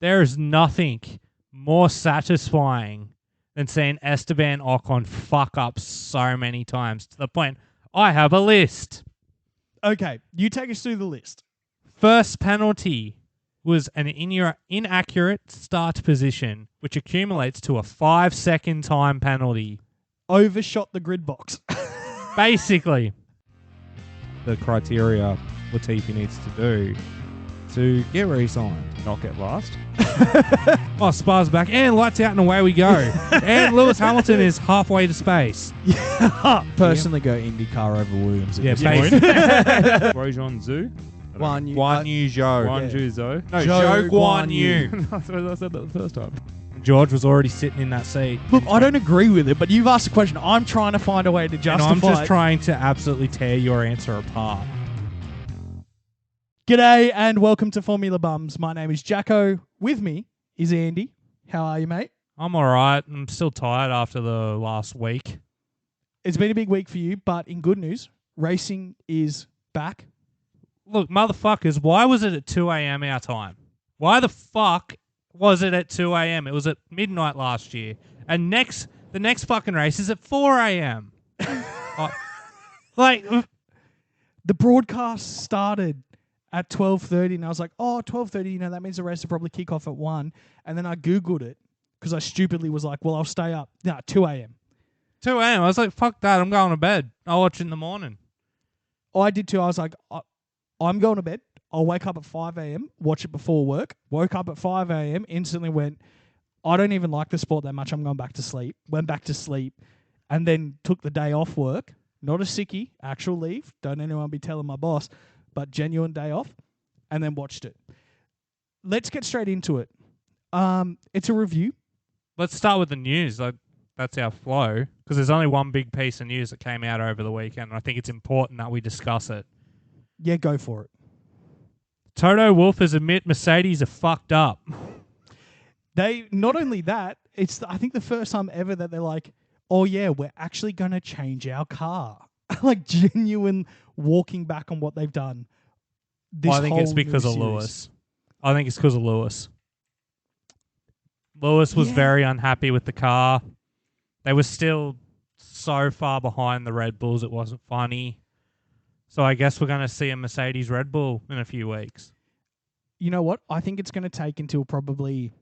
there is nothing more satisfying than seeing Esteban Ocon fuck up so many times to the point I have a list. Okay, you take us through the list. First penalty was an inaccurate start position, which accumulates to a 5-second time penalty. Overshot the grid box. Basically, the criteria Latifi needs to do to get re-signed, not get last. Oh, Spa's back, and lights out and away we go. And Lewis Hamilton is halfway to space. Personally, go IndyCar over Williams. Yeah, basically. Grosjean Zhu? Guan Yu. Guan Yu Zhou. Guan Yu Zhou. No, Zhou Zhou Guan Guan Yu. Yu. I said that the first time. George was already sitting in that seat. Look, I don't agree with it, but you've asked a question. I'm trying to find a way to justify And I'm just it. trying to absolutely tear your answer apart. G'day and welcome to Formula Bums. My name is Jacko. With me is Andy. How are you, mate? I'm all right. I'm still tired after the last week. It's been a big week for you, but in good news, racing is back. Look, motherfuckers, why was it at 2 a.m. our time? Why the fuck was it at 2 a.m.? It was at midnight last year. And the next fucking race is at 4 a.m. The broadcast started at 12:30 and I was like, 12:30, that means the race will probably kick off at 1. And then I Googled it because I stupidly was like, well, I'll stay up. No, 2 a.m. 2 a.m. I was like, fuck that. I'm going to bed. I'll watch it in the morning. I did too. I was like, I'm going to bed. I'll wake up at 5 a.m., watch it before work. Woke up at 5 a.m., instantly went, I don't even like the sport that much. I'm going back to sleep. Went back to sleep and then took the day off work. Not a sickie, actual leave. Don't anyone be telling my boss, but genuine day off, and then watched it. Let's get straight into it. It's a review. Let's start with the news. That's our flow, because there's only one big piece of news that came out over the weekend, and I think it's important that we discuss it. Yeah, go for it. Toto Wolff has admit Mercedes are fucked up. They not only that, it's I think the first time ever that they're like, oh yeah, we're actually going to change our car. Like genuine walking back on what they've done. I think it's because of Lewis. I think it's because of Lewis. Lewis was very unhappy with the car. They were still so far behind the Red Bulls, it wasn't funny. So I guess we're going to see a Mercedes Red Bull in a few weeks. You know what? I think it's going to take until probably,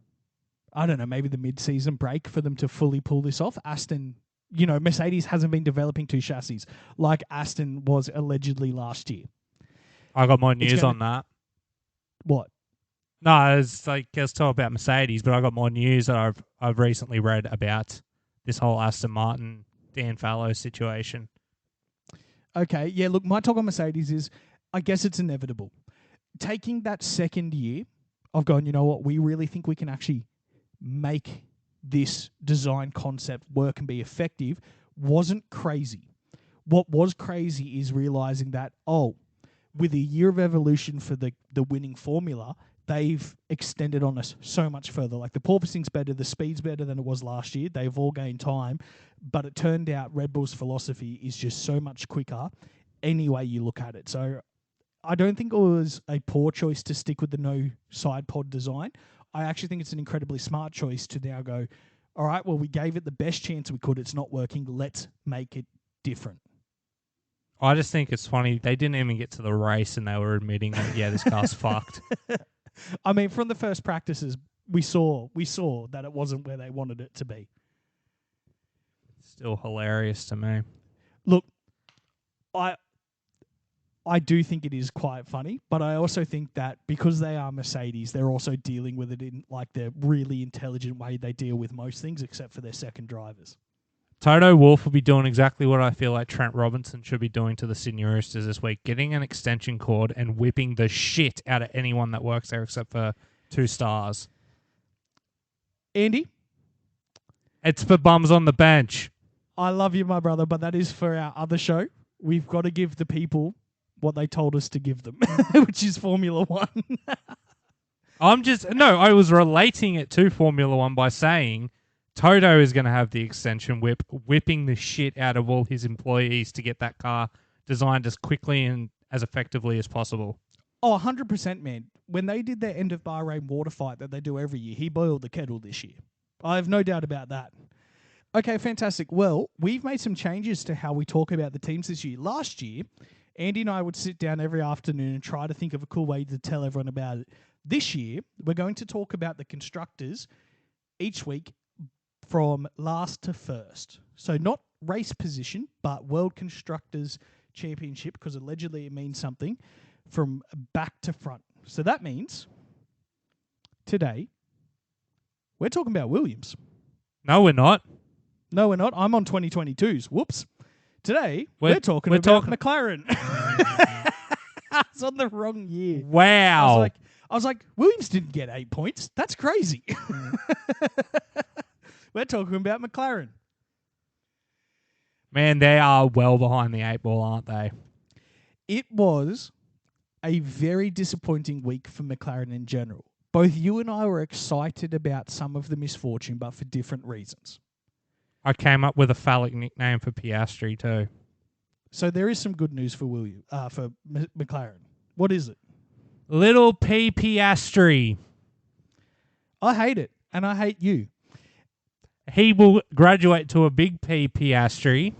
I don't know, maybe the mid-season break for them to fully pull this off. Aston, Mercedes hasn't been developing two chassis like Aston was allegedly last year. I got more news on that. What? No, it's like let's talk about Mercedes, but I got more news that I've recently read about this whole Aston Martin Dan Fallow situation. Okay, yeah, look, my talk on Mercedes is, I guess it's inevitable. Taking that second year of going, you know what, we really think we can actually make this design concept work and be effective wasn't crazy. What was crazy is realizing that, with a year of evolution for the winning formula, they've extended on us so much further. Like the porpoising's better, the speed's better than it was last year. They've all gained time. But it turned out Red Bull's philosophy is just so much quicker any way you look at it. So I don't think it was a poor choice to stick with the no side pod design. I actually think it's an incredibly smart choice to now go, all right, well, we gave it the best chance we could. It's not working. Let's make it different. I just think it's funny. They didn't even get to the race and they were admitting that, yeah, this car's fucked. I mean, from the first practices, we saw that it wasn't where they wanted it to be. Still hilarious to me. Look, I do think it is quite funny, but I also think that because they are Mercedes, they're also dealing with it in like the really intelligent way they deal with most things, except for their second drivers. Toto Wolff will be doing exactly what I feel like Trent Robinson should be doing to the Sydney Roosters this week, getting an extension cord and whipping the shit out of anyone that works there except for 2 stars. Andy? It's for bums on the bench. I love you, my brother, but that is for our other show. We've got to give the people what they told us to give them, which is Formula One. I was relating it to Formula One by saying Toto is going to have the extension whip, whipping the shit out of all his employees to get that car designed as quickly and as effectively as possible. Oh, 100%, man. when they did their end of Bahrain water fight that they do every year, he boiled the kettle this year. I have no doubt about that. Okay, fantastic. Well, we've made some changes to how we talk about the teams this year. Last year, Andy and I would sit down every afternoon and try to think of a cool way to tell everyone about it. This year, we're going to talk about the constructors each week from last to first. So not race position, but World Constructors Championship, because allegedly it means something, from back to front. So that means today we're talking about Williams. No, we're not. No, we're not. I'm on 2022s. Whoops. Today we're talking about McLaren. I was on the wrong year. Wow. I was like, Williams didn't get 8 points. That's crazy. We're talking about McLaren. Man, they are well behind the 8 ball, aren't they? It was a very disappointing week for McLaren in general. Both you and I were excited about some of the misfortune, but for different reasons. I came up with a phallic nickname for Piastri too. So there is some good news for McLaren. What is it? Little P Piastri. I hate it, and I hate you. He will graduate to a big P Piastri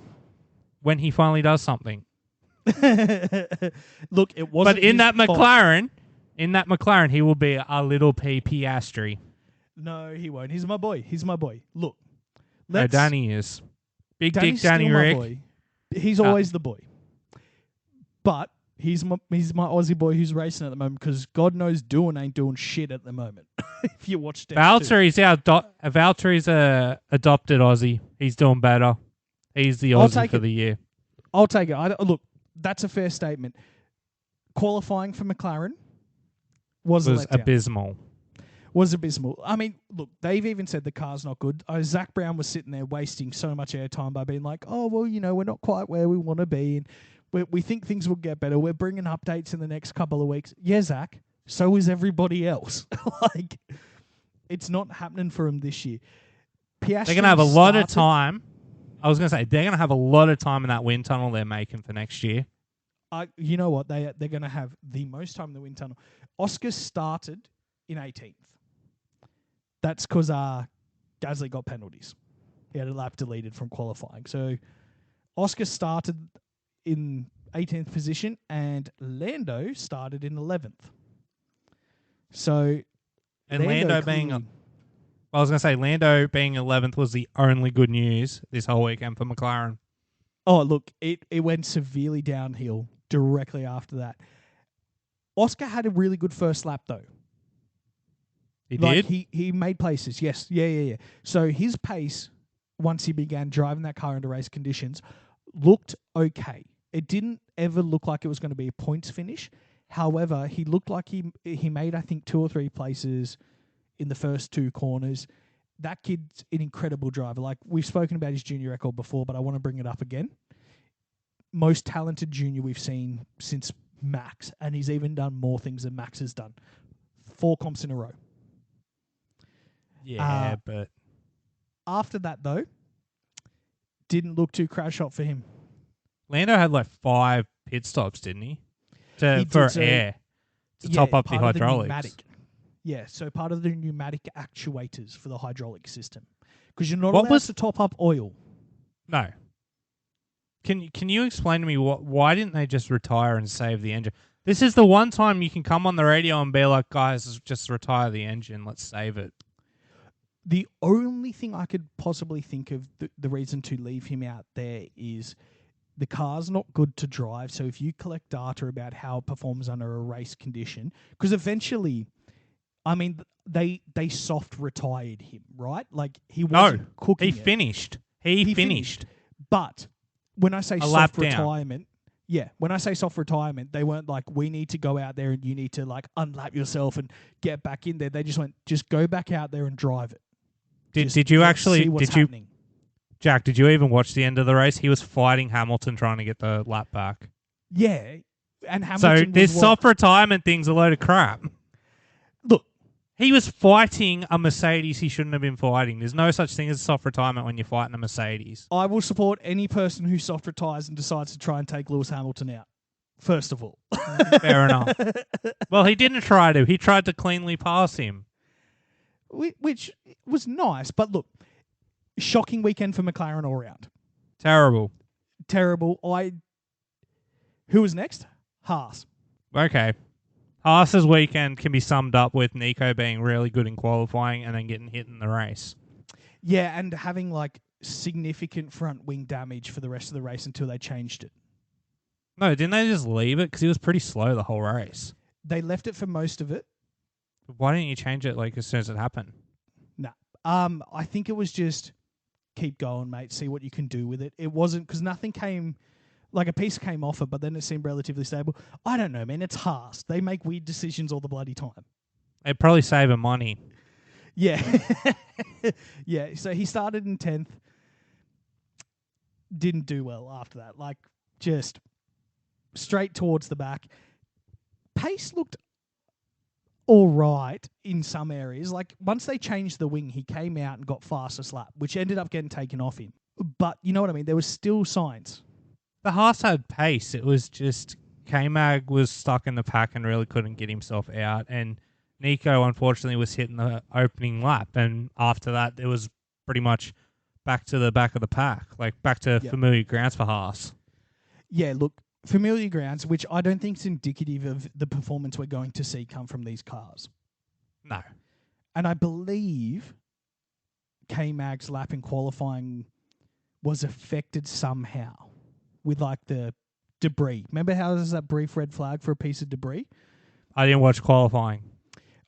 when he finally does something. Look, it wasn't. But in that McLaren, he will be a little P Piastri. No, he won't. He's my boy. Look, no, Danny is big Danny's dick Danny still my Rick. boy. He's always the boy. But he's my Aussie boy who's racing at the moment because God knows Doohan ain't doing shit at the moment. If you watch Valtteri's Valtteri's a adopted Aussie. He's doing better. He's the Aussie for the year. I'll take it. Look, that's a fair statement. Qualifying for McLaren was abysmal. Was abysmal. I mean, look, they've even said the car's not good. Zach Brown was sitting there wasting so much airtime by being like, oh, well, we're not quite where we want to be, and we think things will get better. We're bringing updates in the next couple of weeks. Yeah, Zach, so is everybody else. It's not happening for him this year. Piastri they're going to have a lot of time. I was going to say, they're going to have a lot of time in that wind tunnel they're making for next year. You know what? They're going to have the most time in the wind tunnel. Oscar started in 18th. That's because Gasly got penalties. He had a lap deleted from qualifying. So Oscar started in 18th position and Lando started in 11th. So Lando being 11th was the only good news this whole weekend for McLaren. Oh, look, it went severely downhill directly after that. Oscar had a really good first lap, though. He did? He made places, yes. Yeah. So his pace, once he began driving that car under race conditions, looked okay. It didn't ever look like it was going to be a points finish. However, he looked like he made, I think, 2 or 3 places in the first 2 corners. That kid's an incredible driver. Like, we've spoken about his junior record before, but I want to bring it up again. Most talented junior we've seen since Max, and he's even done more things than Max has done. 4 comps in a row. Yeah, but after that, though, didn't look too crash hot for him. Lando had like 5 pit stops, didn't he? To top up the hydraulics. So part of the pneumatic actuators for the hydraulic system. Because you're not allowed to top up oil. No. Can you explain to me why didn't they just retire and save the engine? This is the one time you can come on the radio and be like, guys, just retire the engine. Let's save it. The only thing I could possibly think of the reason to leave him out there is the car's not good to drive. So if you collect data about how it performs under a race condition, because eventually, I mean, they soft retired him, right? Like he wasn't cooking. He finished. He finished. But when I say soft retirement, when I say soft retirement, they weren't like, we need to go out there and you need to like unlap yourself and get back in there. They just went, just go back out there and drive it. Did you Jack, did you even watch the end of the race? He was fighting Hamilton trying to get the lap back. Yeah. And Hamilton So this soft retirement thing's a load of crap. Look. He was fighting a Mercedes he shouldn't have been fighting. There's no such thing as soft retirement when you're fighting a Mercedes. I will support any person who soft retires and decides to try and take Lewis Hamilton out. first of all. Fair enough. Well, he didn't try to. He tried to cleanly pass him. Which was nice. But look, shocking weekend for McLaren all round. Terrible. Who was next? Haas. Okay. Haas's weekend can be summed up with Nico being really good in qualifying and then getting hit in the race. Yeah, and having like significant front wing damage for the rest of the race until they changed it. No, didn't they just leave it? Because he was pretty slow the whole race. They left it for most of it. Why didn't you change it like as soon as it happened? Nah. I think it was just keep going, mate. See what you can do with it. It wasn't because nothing came, like a piece came off it, but then it seemed relatively stable. I don't know, man. It's Haas. They make weird decisions all the bloody time. They'd probably save him money. Yeah. Yeah. So he started in 10th. Didn't do well after that. Like just straight towards the back. Pace looked all right in some areas. Like once they changed the wing, he came out and got fastest lap, which ended up getting taken off him. But you know what I mean? There was still signs. The Haas had pace. It was just K-Mag was stuck in the pack and really couldn't get himself out. And Nico, unfortunately, was hitting the opening lap. And after that, it was pretty much back to the back of the pack, like back to familiar grounds for Haas. Yeah, look, familiar grounds, which I don't think is indicative of the performance we're going to see come from these cars. No. And I believe K-Mag's lap in qualifying was affected somehow with like the debris. Remember how there's that brief red flag for a piece of debris? I didn't watch qualifying.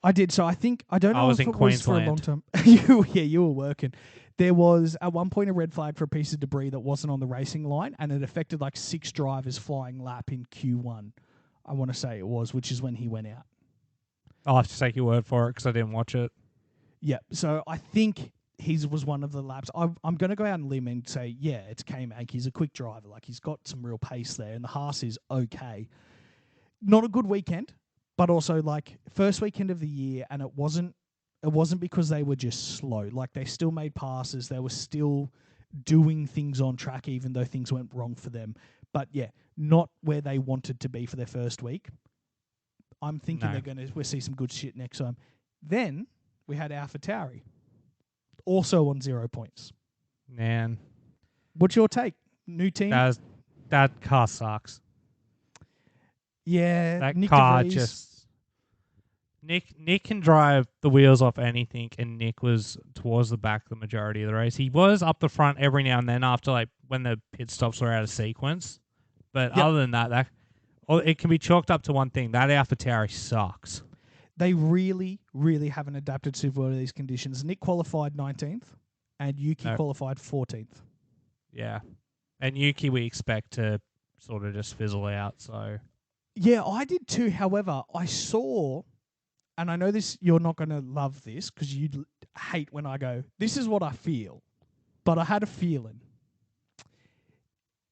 I did. So I don't know was if in it was for a long Queensland. time. You were working. There was at one point a red flag for a piece of debris that wasn't on the racing line, and it affected like 6 drivers flying lap in Q1. I want to say it was, which is when he went out. I'll have to take your word for it because I didn't watch it. Yeah. So I think his was one of the laps. I'm going to go out on a limb and say, yeah, it's K-Mag. He's a quick driver. Like he's got some real pace there, and the Haas is okay. Not a good weekend, but also like first weekend of the year, and it wasn't because they were just slow. Like they still made passes. They were still doing things on track, even though things went wrong for them. But yeah, not where they wanted to be for their first week. I'm thinking we'll see some good shit next time. Then we had AlphaTauri, also on 0 points. Man. What's your take? New team? That car sucks. Yeah. That Nick car DeVries. just... Nick can drive the wheels off anything, and Nick was towards the back the majority of the race. He was up the front every now and then after like when the pit stops were out of sequence. But other than that, it can be chalked up to one thing. That AlphaTauri sucks. They really, really haven't adapted super well to these conditions. Nick qualified 19th, and Yuki qualified 14th. Yeah. And Yuki we expect to sort of just fizzle out. So yeah, I did too. However, I saw... And I know this, you're not going to love this because you hate when I go, this is what I feel. But I had a feeling.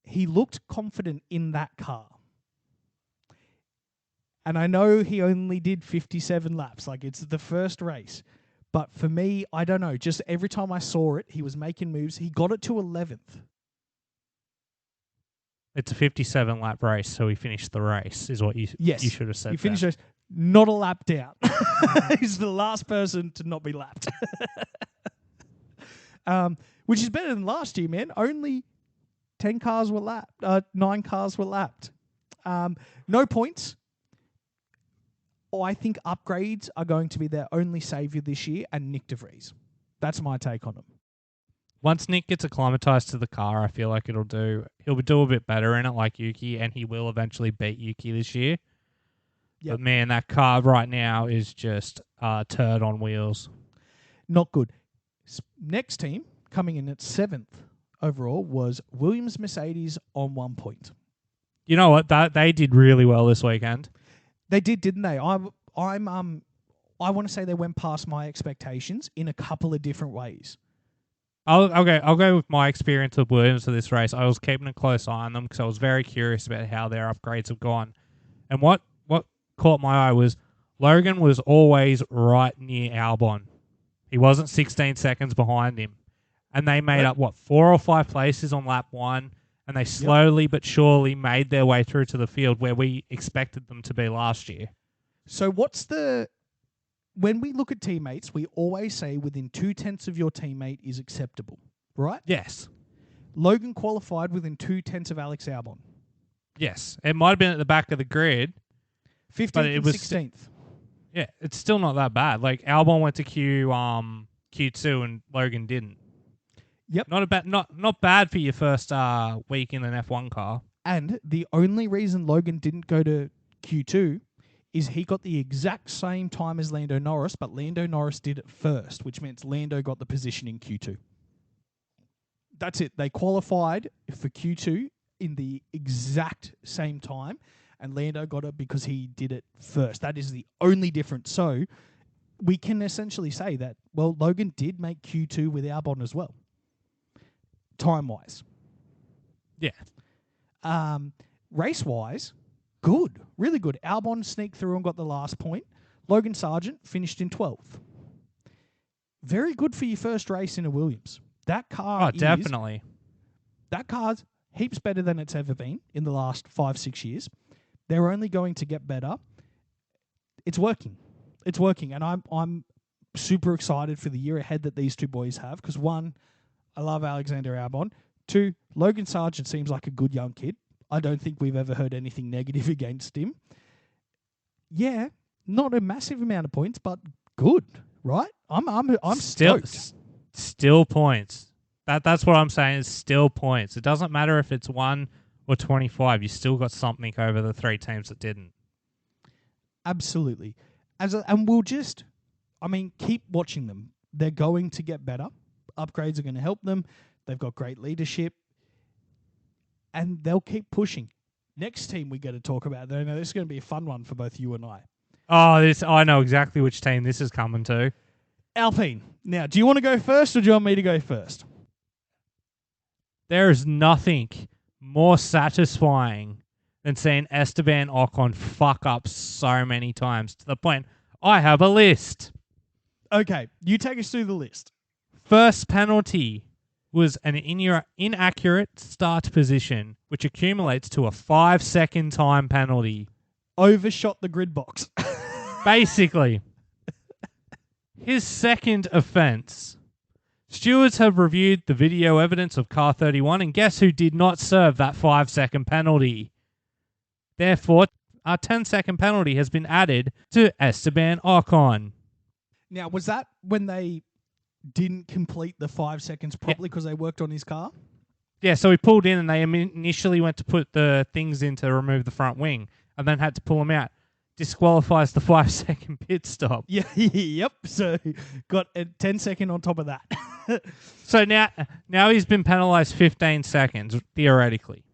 He looked confident in that car. And I know he only did 57 laps. Like, it's the first race. But for me, I don't know. Just every time I saw it, he was making moves. He got it to 11th. it's a 57-lap race, so he finished the race, is what you should have said. He finished the race. Not a lap down. He's the last person to not be lapped. Which is better than last year, man. Only 10 cars were lapped. 9 cars were lapped. No points. I think upgrades are going to be their only saviour this year, and Nick DeVries. That's my take on him. Once Nick gets acclimatized to the car, I feel like he'll do a bit better in it like Yuki, and he will eventually beat Yuki this year. Yep. But man, that car right now is just a turd on wheels. Not good. Next team, coming in at 7th overall, was Williams Mercedes on 1 point. You know what? They did really well this weekend. They did, didn't they? I want to say they went past my expectations in a couple of different ways. I'll go with my experience with Williams for this race. I was keeping a close eye on them because I was very curious about how their upgrades have gone. And what caught my eye was Logan was always right near Albon. He wasn't 16 seconds behind him. And they made up, 4 or 5 places on lap 1, and And they slowly but surely made their way through to the field where we expected them to be last year. So when we look at teammates, we always say within 2/10 of your teammate is acceptable, right? Yes. Logan qualified within 2/10 of Alex Albon. Yes. It might have been at the back of the grid. 15th it and was 16th. Yeah, it's still not that bad. Like Albon went to Q2 and Logan didn't. Yep. Not bad for your first week in an F1 car. And the only reason Logan didn't go to Q2 is he got the exact same time as Lando Norris, but Lando Norris did it first, which means Lando got the position in Q2. That's it. They qualified for Q2 in the exact same time, and Lando got it because he did it first. That is the only difference. So we can essentially say that, well, Logan did make Q2 with Albon as well, time-wise. Yeah. Race-wise, good. Really good. Albon sneaked through and got the last point. Logan Sargent finished in 12th. Very good for your first race in a Williams. That car definitely. That car's heaps better than it's ever been in the last 5-6 years. They're only going to get better. It's working. It's working. And I'm super excited for the year ahead that these two boys have. Because one, I love Alexander Albon. Two, Logan Sargent seems like a good young kid. I don't think we've ever heard anything negative against him. Yeah, not a massive amount of points, but good, right? I'm stoked. Still points. That's what I'm saying is still points. It doesn't matter if it's 1 or 25. You still got something over the 3 teams that didn't. Absolutely. And we'll just, keep watching them. They're going to get better. Upgrades are going to help them. They've got great leadership. And they'll keep pushing. Next team we get to talk about, though, this is going to be a fun one for both you and I. I know exactly which team this is coming to. Alpine. Now, do you want to go first or do you want me to go first? There is nothing more satisfying than seeing Esteban Ocon fuck up so many times to the point I have a list. Okay, you take us through the list. First penalty was an inaccurate start position, which accumulates to a 5-second time penalty. Overshot the grid box. Basically. His second offence. Stewards have reviewed the video evidence of car 31, and guess who did not serve that 5-second penalty? Therefore, a 10-second penalty has been added to Esteban Ocon. Now, was that when they didn't complete the 5 seconds properly because they worked on his car? Yeah, so he pulled in and they initially went to put the things in to remove the front wing and then had to pull them out. Disqualifies the 5-second pit stop. Yeah, yep. So got a 10-second on top of that. So now he's been penalised 15 seconds, theoretically.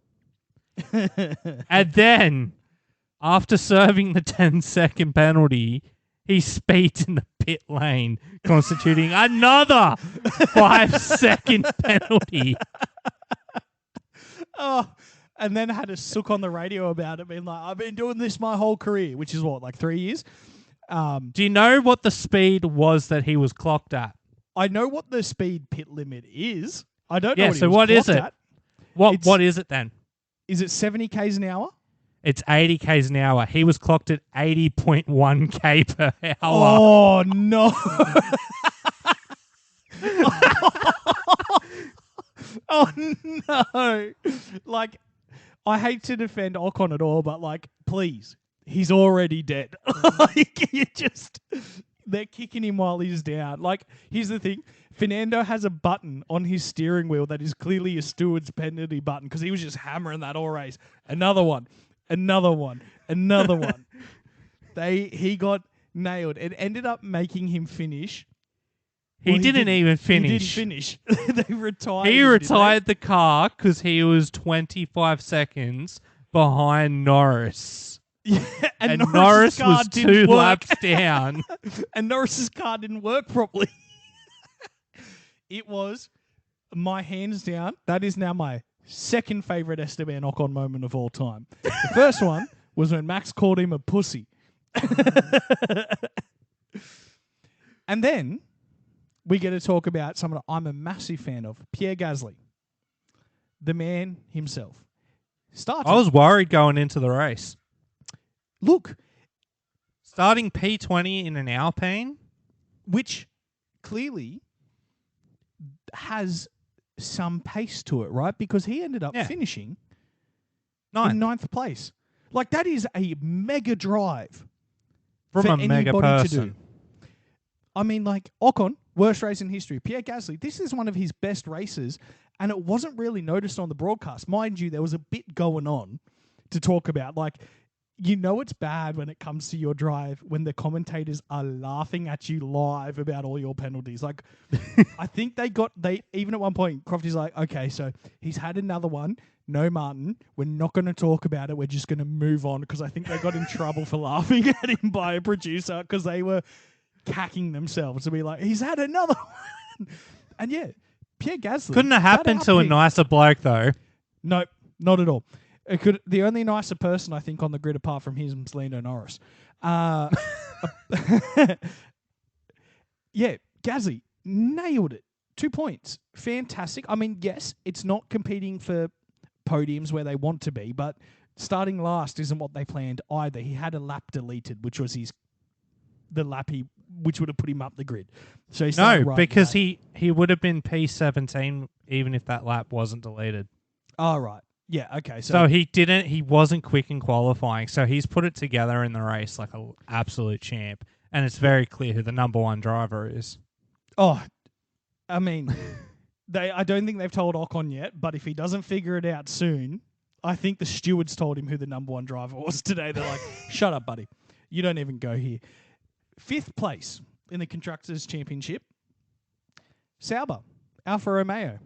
And then, after serving the 10-second penalty, he speeds in the pit lane, constituting another 5-second penalty. Oh, and then had a sook on the radio about it, being like, I've been doing this my whole career, which is what, like 3 years? Do you know what the speed was that he was clocked at? I know what the speed pit limit is. I don't know what he so was what is clocked it? at. What is it then? Is it 70 k's an hour? It's 80 k's an hour. He was clocked at 80.1 k per hour. Oh, no. Oh, no. Like, I hate to defend Ocon at all, but, like, please, he's already dead. Like, they're kicking him while he's down. Like, here's the thing. Fernando has a button on his steering wheel that is clearly a steward's penalty button because he was just hammering that all race. Another one. He got nailed. It ended up making him finish. He didn't even finish. He didn't finish. They retired. He retired the car because he was 25 seconds behind Norris. Yeah, and Norris was 2 laps down. And Norris's car didn't work properly. It was, my hands down, that is now my second favourite Esteban Ocon moment of all time. The first one was when Max called him a pussy. And then we get to talk about someone I'm a massive fan of, Pierre Gasly. the man himself, started. I was worried going into the race. Look, Starting P20 in an Alpine. which clearly has some pace to it, right? Because he ended up finishing in 9th place. Like, that is a mega drive From for a mega anybody person. to do. I mean, like, Ocon, worst race in history. Pierre Gasly, this is one of his best races, and it wasn't really noticed on the broadcast. Mind you, there was a bit going on to talk about. Like, you know it's bad when it comes to your drive when the commentators are laughing at you live about all your penalties. Like, I think they even at one point, Crofty's like, okay, so he's had another one. No, Martin, we're not going to talk about it. We're just going to move on, because I think they got in trouble for laughing at him by a producer because they were cacking themselves to be like, he's had another one. And yeah, Pierre Gasly. Couldn't have happened to a nicer bloke, though. No, not at all. It could. The only nicer person, I think, on the grid apart from him is Lando Norris. Yeah, Gasly nailed it. 2 points. Fantastic. I mean, yes, it's not competing for podiums where they want to be, but starting last isn't what they planned either. He had a lap deleted, which was the lap which would have put him up the grid. So he started right because late. he would have been P17 even if that lap wasn't deleted. Oh, right. Yeah, okay. So he wasn't quick in qualifying, so he's put it together in the race like an absolute champ, and it's very clear who the number one driver is. Oh, I mean, I don't think they've told Ocon yet, but if he doesn't figure it out soon, I think the stewards told him who the number one driver was today. They're like, shut up, buddy. You don't even go here. 5th place in the Constructors' Championship, Sauber, Alfa Romeo.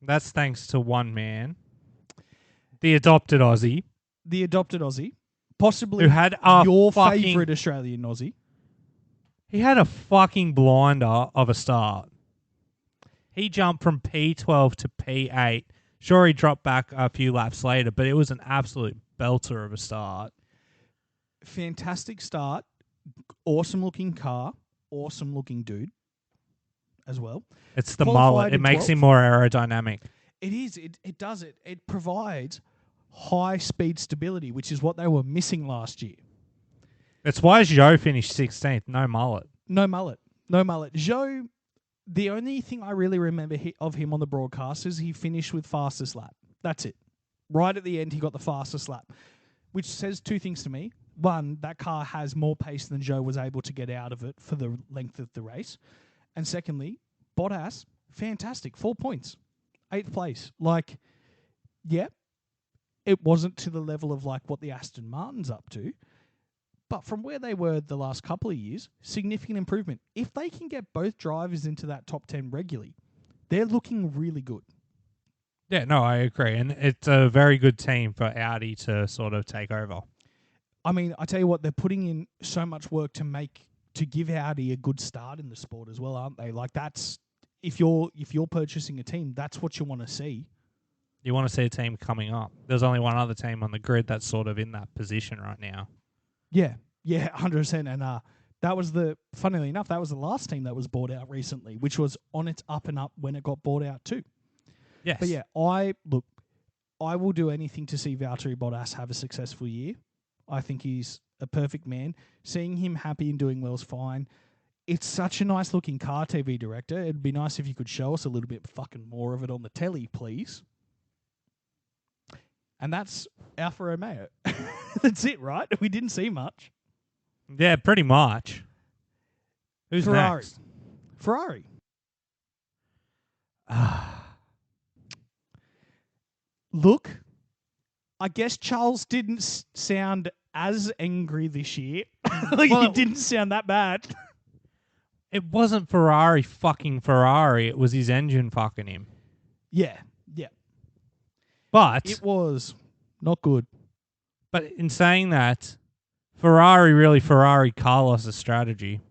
That's thanks to one man, the adopted Aussie. Possibly who had your favourite Australian Aussie. He had a fucking blinder of a start. He jumped from P12 to P8. Sure, he dropped back a few laps later, but it was an absolute belter of a start. Fantastic start. Awesome looking car. Awesome looking dude as well. It's the mullet. It makes him more aerodynamic. It is. It does it. It provides high speed stability, which is what they were missing last year. It's why Zhou finished 16th. No mullet. Zhou, the only thing I really remember of him on the broadcast is he finished with fastest lap. That's it. Right at the end, he got the fastest lap, which says two things to me. One, that car has more pace than Zhou was able to get out of it for the length of the race. And secondly, Bottas, fantastic. 4 points. 8th place. Like, yeah, it wasn't to the level of like what the Aston Martin's up to. But from where they were the last couple of years, significant improvement. If they can get both drivers into that top 10 regularly, they're looking really good. Yeah, no, I agree. And it's a very good team for Audi to sort of take over. I mean, I tell you what, they're putting in so much work to give Audi a good start in the sport as well, aren't they? Like, that's if you're purchasing a team, that's what you want to see. You want to see a team coming up. There's only one other team on the grid that's sort of in that position right now. Yeah, 100%. And that was funnily enough, that was the last team that was bought out recently, which was on its up and up when it got bought out too. Yes. But yeah, I will do anything to see Valtteri Bottas have a successful year. I think he's a perfect man. Seeing him happy and doing well is fine. It's such a nice looking car, TV director. It'd be nice if you could show us a little bit fucking more of it on the telly, please. And that's Alfa Romeo. That's it, right? We didn't see much. Yeah, pretty much. Who's Ferrari. next? Ferrari. Look, I guess Charles didn't sound as angry this year. He didn't sound that bad. It wasn't Ferrari fucking Ferrari. It was his engine fucking him. Yeah. But it was not good. But in saying that, Ferrari really Ferrari Carlos' strategy.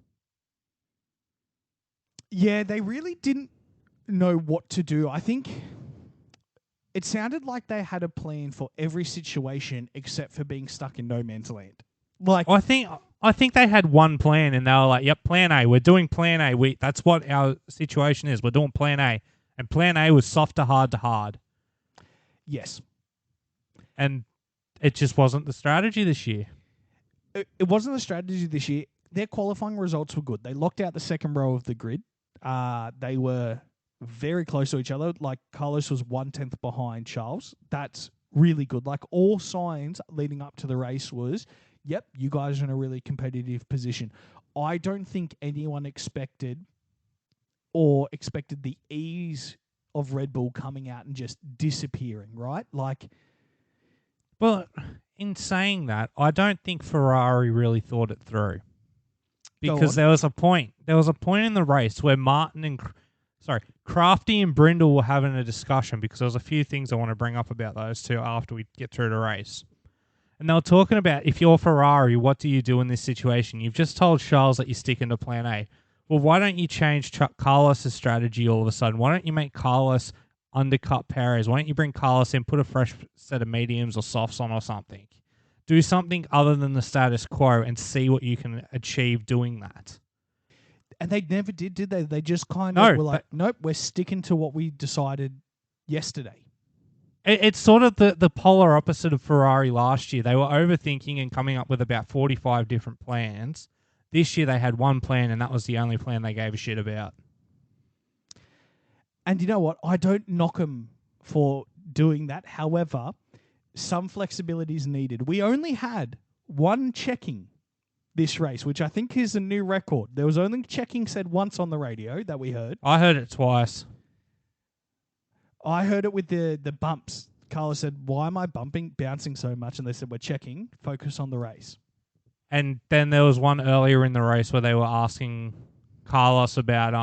Yeah, they really didn't know what to do. I think it sounded like they had a plan for every situation except for being stuck in no man's land. Like, I think they had one plan and they were like, "Yep, plan A. We're doing plan A. That's what our situation is. We're doing plan A." And plan A was soft to hard to hard. Yes. And it just wasn't the strategy this year. It wasn't the strategy this year. Their qualifying results were good. They locked out the second row of the grid. They were very close to each other. Like, Carlos was 1/10 behind Charles. That's really good. Like, all signs leading up to the race was, yep, you guys are in a really competitive position. I don't think anyone expected the ease of Red Bull coming out and just disappearing, right? Like, well, in saying that, I don't think Ferrari really thought it through. Because there was a point. There was a point in the race where Crafty and Brindle were having a discussion, because there was a few things I want to bring up about those two after we get through the race. And they were talking about, if you're Ferrari, what do you do in this situation? You've just told Charles that you're sticking to plan A. Well, why don't you change Carlos's strategy all of a sudden? Why don't you make Carlos undercut Perez? Why don't you bring Carlos in, put a fresh set of mediums or softs on or something? Do something other than the status quo and see what you can achieve doing that. And they never did they? They just kind of were like, nope, we're sticking to what we decided yesterday. It's sort of the polar opposite of Ferrari last year. They were overthinking and coming up with about 45 different plans. This year they had one plan, and that was the only plan they gave a shit about. And you know what? I don't knock them for doing that. However, some flexibility is needed. We only had one checking this race, which I think is a new record. There was only checking said once on the radio that we heard. I heard it twice. I heard it with the bumps. Carlos said, why am I bouncing so much? And they said, we're checking. Focus on the race. And then there was one earlier in the race where they were asking Carlos about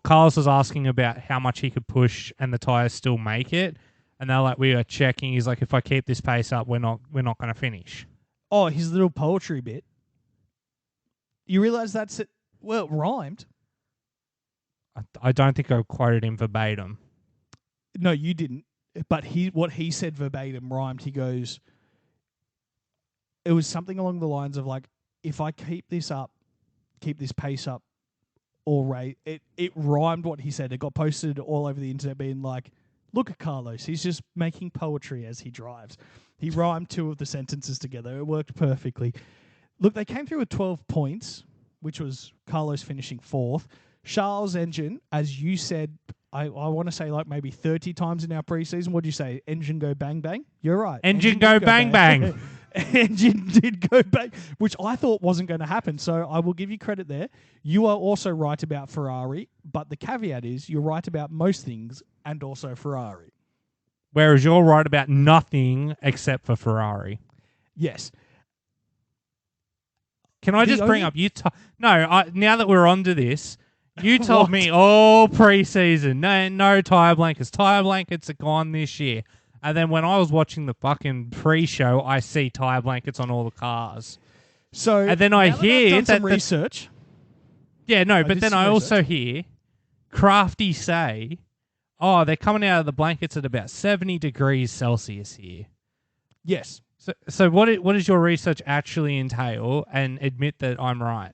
Carlos was asking about how much he could push and the tyres still make it. And they're like, we are checking. He's like, if I keep this pace up, we're not going to finish. Oh, his little poetry bit. You realise that's it? Well, it rhymed. I don't think I quoted him verbatim. No, you didn't. But what he said verbatim rhymed. He goes, it was something along the lines of like, if I keep this pace up, all right. It rhymed what he said. It got posted all over the internet being like, look at Carlos. He's just making poetry as he drives. He rhymed two of the sentences together. It worked perfectly. Look, they came through with 12 points, which was Carlos finishing 4th. Charles' engine, as you said, I want to say like maybe 30 times in our preseason. What did you say? Engine go bang, bang? You're right. Engine go bang, bang. Engine did go bang, which I thought wasn't going to happen. So I will give you credit there. You are also right about Ferrari, but the caveat is you're right about most things and also Ferrari. Whereas you're right about nothing except for Ferrari. Yes. Can I just bring up now that we're onto this, you told me all preseason, no tyre blankets. Tyre blankets are gone this year. And then when I was watching the fucking pre-show, I see tyre blankets on all the cars. So and then I hear that research. Yeah, no, but then I also hear Crafty say, oh, they're coming out of the blankets at about 70 degrees Celsius here. Yes. So what does your research actually entail? And admit that I'm right.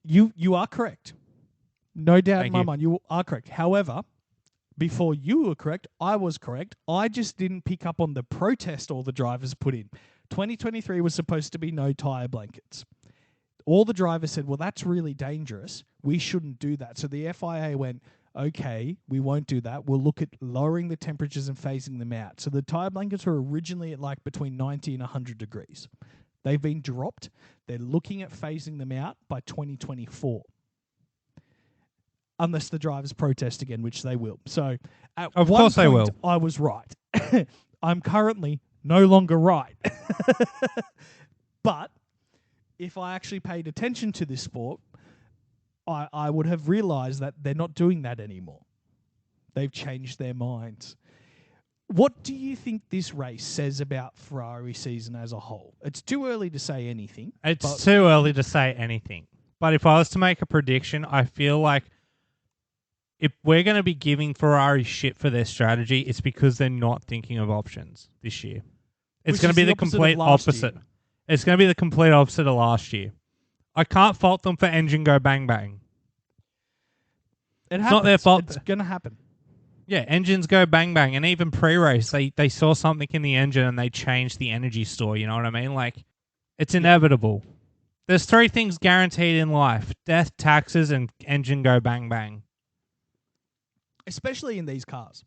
You are correct. No doubt in my mind, you are correct. However, before you were correct, I was correct. I just didn't pick up on the protest all the drivers put in. 2023 was supposed to be no tyre blankets. All the drivers said, well, that's really dangerous. We shouldn't do that. So the FIA went, okay, we won't do that. We'll look at lowering the temperatures and phasing them out. So the tyre blankets were originally at like between 90 and 100 degrees. They've been dropped. They're looking at phasing them out by 2024. Unless the drivers protest again, which they will. So at of one course point, they will. I was right. I'm currently no longer right. But if I actually paid attention to this sport, I would have realized that they're not doing that anymore. They've changed their minds. What do you think this race says about Ferrari season as a whole? It's too early to say anything. It's too early to say anything. But if I was to make a prediction, I feel like if we're going to be giving Ferrari shit for their strategy, it's because they're not thinking of options this year. It's going to be the complete opposite. It's going to be the complete opposite of last year. I can't fault them for engine go bang bang. It happens. It's not their fault. It's going to happen. Yeah, engines go bang bang, and even pre-race, they saw something in the engine and they changed the energy store. You know what I mean? Like, it's inevitable. There's 3 things guaranteed in life: death, taxes, and engine go bang bang. Especially in these cars.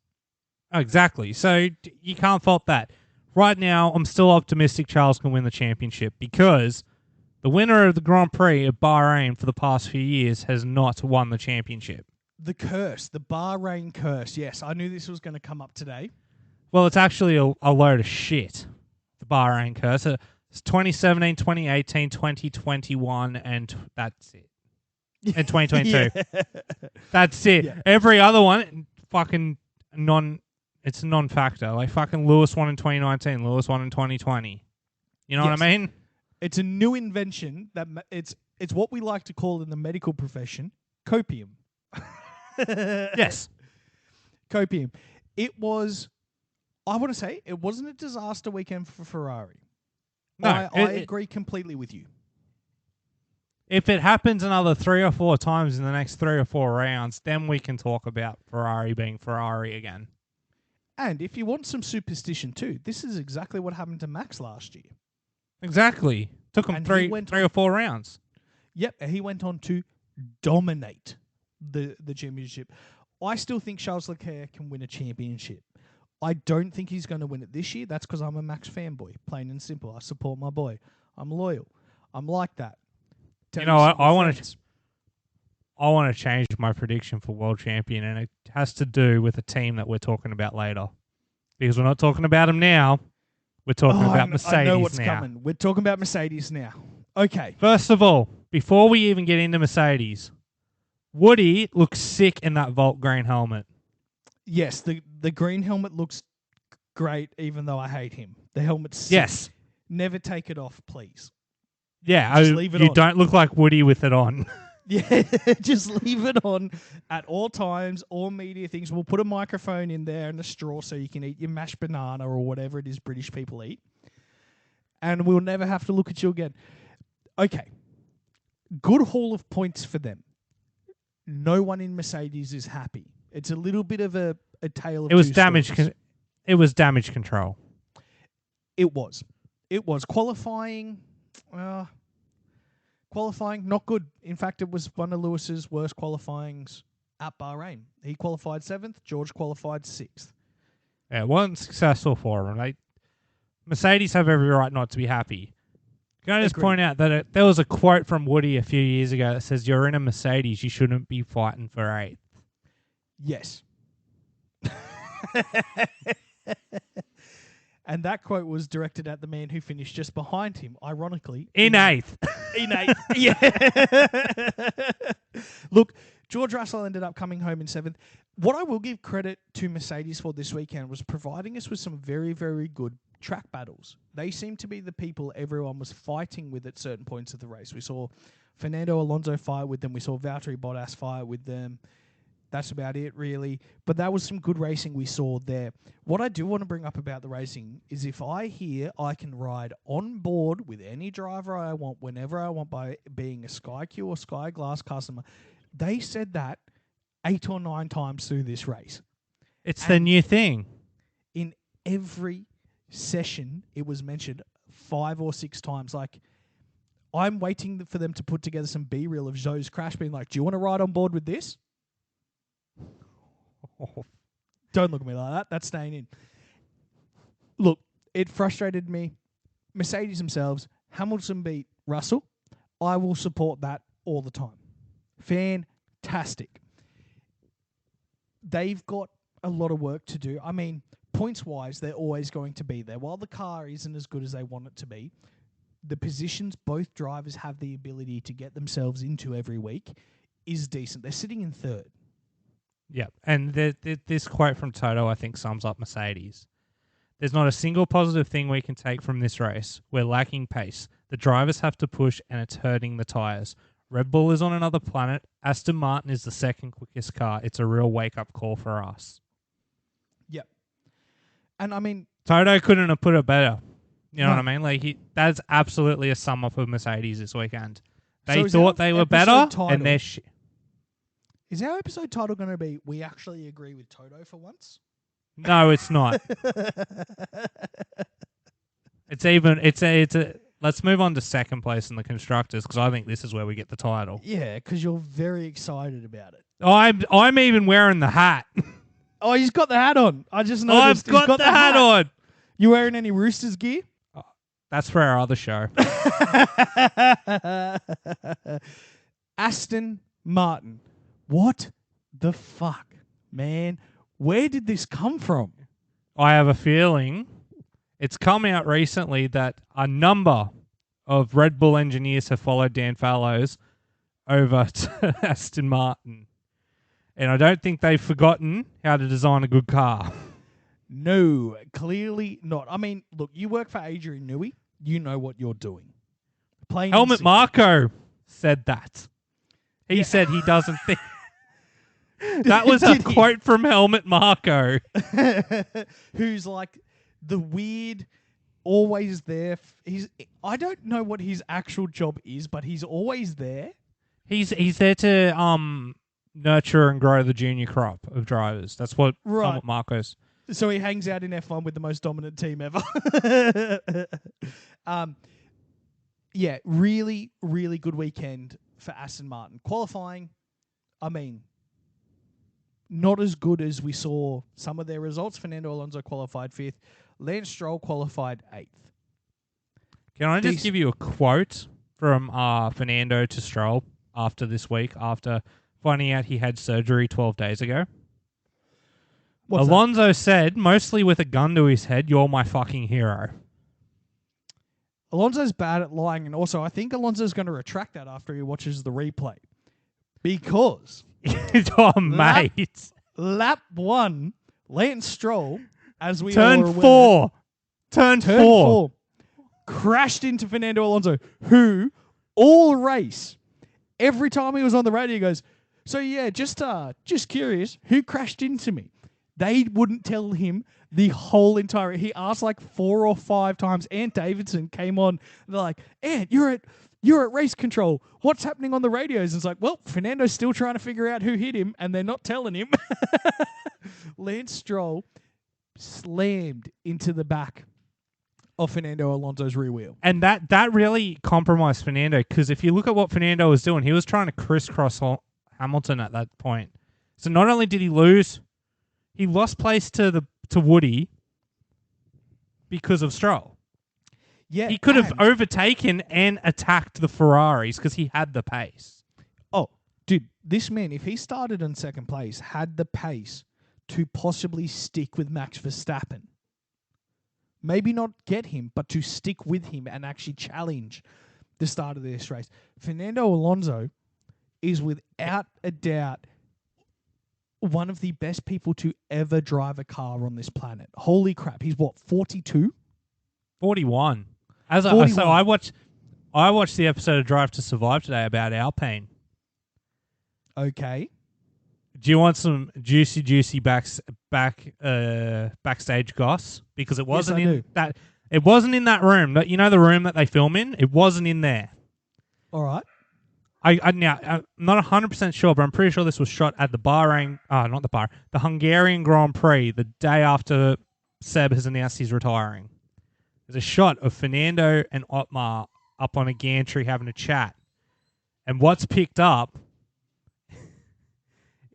Oh, exactly. So you can't fault that. Right now, I'm still optimistic Charles can win the championship because the winner of the Grand Prix of Bahrain for the past few years has not won the championship. The curse, the Bahrain curse. Yes, I knew this was going to come up today. Well, it's actually a load of shit, the Bahrain curse. It's 2017, 2018, 2021, and that's it. And 2022. Yeah. That's it. Yeah. Every other one, fucking it's a non-factor. Like fucking Lewis won in 2019, Lewis won in 2020. You know what I mean? It's a new invention that it's what we like to call in the medical profession copium. Yes. Copium. It was, I want to say, it wasn't a disaster weekend for Ferrari. No, I agree completely with you. If it happens another 3 or 4 times in the next 3 or 4 rounds, then we can talk about Ferrari being Ferrari again. And if you want some superstition too, this is exactly what happened to Max last year. Exactly. Took him 3 or 4 rounds. Yep, and he went on to dominate the championship. I still think Charles Leclerc can win a championship. I don't think he's going to win it this year. That's because I'm a Max fanboy, plain and simple. I support my boy. I'm loyal. I'm like that. You know, I want to change my prediction for world champion, and it has to do with a team that we're talking about later. Because we're not talking about them now. We're talking about Mercedes now. I know what's coming. We're talking about Mercedes now. Okay. First of all, before we even get into Mercedes, Woody looks sick in that Volt green helmet. Yes, the green helmet looks great, even though I hate him. The helmet's sick. Yes. Never take it off, please. Yeah, leave it you on. Don't look like Woody with it on. Yeah, just leave it on at all times, all media things. We'll put a microphone in there and a straw so you can eat your mashed banana or whatever it is British people eat. And we'll never have to look at you again. Okay. Good haul of points for them. No one in Mercedes is happy. It's a little bit of a tale of It was two damage. stories. It was damage control. It was. Qualifying. Qualifying, not good. In fact, it was one of Lewis's worst qualifyings at Bahrain. He qualified 7th. George qualified 6th. Yeah, it wasn't successful for him. Mercedes have every right not to be happy. Can I just point out that there was a quote from Woody a few years ago that says, "You're in a Mercedes, you shouldn't be fighting for 8th." Yes. And that quote was directed at the man who finished just behind him, ironically. In 8th. In 8th. Yeah. Look, George Russell ended up coming home in 7th. What I will give credit to Mercedes for this weekend was providing us with some very, very good track battles. They seemed to be the people everyone was fighting with at certain points of the race. We saw Fernando Alonso fight with them. We saw Valtteri Bottas fight with them. That's about it, really. But that was some good racing we saw there. What I do want to bring up about the racing is if I hear I can ride on board with any driver I want, whenever I want, by being a Sky Q or Sky Glass customer, they said that 8 or 9 times through this race. It's the new thing. In every session, it was mentioned 5 or 6 times. Like, I'm waiting for them to put together some B-reel of Zhou's crash being like, do you want to ride on board with this? Oh. Don't look at me like that. That's staying in. Look, it frustrated me. Mercedes themselves, Hamilton beat Russell. I will support that all the time. Fantastic. They've got a lot of work to do. I mean, points-wise, they're always going to be there. While the car isn't as good as they want it to be, the positions both drivers have the ability to get themselves into every week is decent. They're sitting in 3rd. Yeah, and this quote from Toto, I think, sums up Mercedes. There's not a single positive thing we can take from this race. We're lacking pace. The drivers have to push, and it's hurting the tyres. Red Bull is on another planet. Aston Martin is the second quickest car. It's a real wake-up call for us. Yep. And, I mean... Toto couldn't have put it better. You know what I mean? Like that's absolutely a sum-up of Mercedes this weekend. They thought they were better, and they're shit. Is our episode title going to be "We Actually Agree with Toto" for once? No, it's not. It's a. Let's move on to second place in the constructors because I think this is where we get the title. Yeah, because you're very excited about it. I'm even wearing the hat. Oh, he's got the hat on. I just noticed. I've got the hat on. You wearing any Roosters gear? That's for our other show. Aston Martin. What the fuck, man? Where did this come from? I have a feeling it's come out recently that a number of Red Bull engineers have followed Dan Fallows over to Aston Martin. And I don't think they've forgotten how to design a good car. No, clearly not. I mean, look, you work for Adrian Newey. You know what you're doing. Helmut Marko said that. He said he doesn't think... That was a quote from Helmut Marko. Who's like the weird, always there. I don't know what his actual job is, but he's always there. He's there to nurture and grow the junior crop of drivers. That's what Helmut Marko's. So he hangs out in F1 with the most dominant team ever. Yeah, really, really good weekend for Aston Martin. Qualifying, I mean, not as good as we saw some of their results. Fernando Alonso qualified 5th. Lance Stroll qualified 8th. Can I just give you a quote from Fernando to Stroll after this week, after finding out he had surgery 12 days ago? What's Alonso that? said, mostly with a gun to his head, "You're my fucking hero." Alonso's bad at lying, and also I think Alonso's going to retract that after he watches the replay. Because... Oh, mate. Lap 1, Lance Stroll, as we Turn all are aware, 4. Turn Turn 4. Crashed into Fernando Alonso, who all race, every time he was on the radio, he goes, "So yeah, just curious, who crashed into me?" They wouldn't tell him the whole entire... He asked like 4 or 5 times. Ant Davidson came on. They're like, "Ant, you're at race control. What's happening on the radios?" And it's like, well, Fernando's still trying to figure out who hit him, and they're not telling him. Lance Stroll slammed into the back of Fernando Alonso's rear wheel. And that really compromised Fernando, because if you look at what Fernando was doing, he was trying to crisscross Hamilton at that point. So not only did he lose, he lost place to Woody because of Stroll. Yeah, he could have overtaken and attacked the Ferraris because he had the pace. Oh, dude, this man, if he started in second place, had the pace to possibly stick with Max Verstappen. Maybe not get him, but to stick with him and actually challenge the start of this race. Fernando Alonso is without a doubt one of the best people to ever drive a car on this planet. Holy crap. He's what, 42? 41. 41. So I watched the episode of Drive to Survive today about Alpine. Okay. Do you want some juicy backstage goss? Because it wasn't it wasn't in that room. You know the room that they film in? It wasn't in there. All right. I'm not 100% sure, but I'm pretty sure this was shot at the Bahrain, the Hungarian Grand Prix, the day after Seb has announced he's retiring. There's a shot of Fernando and Otmar up on a gantry having a chat. And what's picked up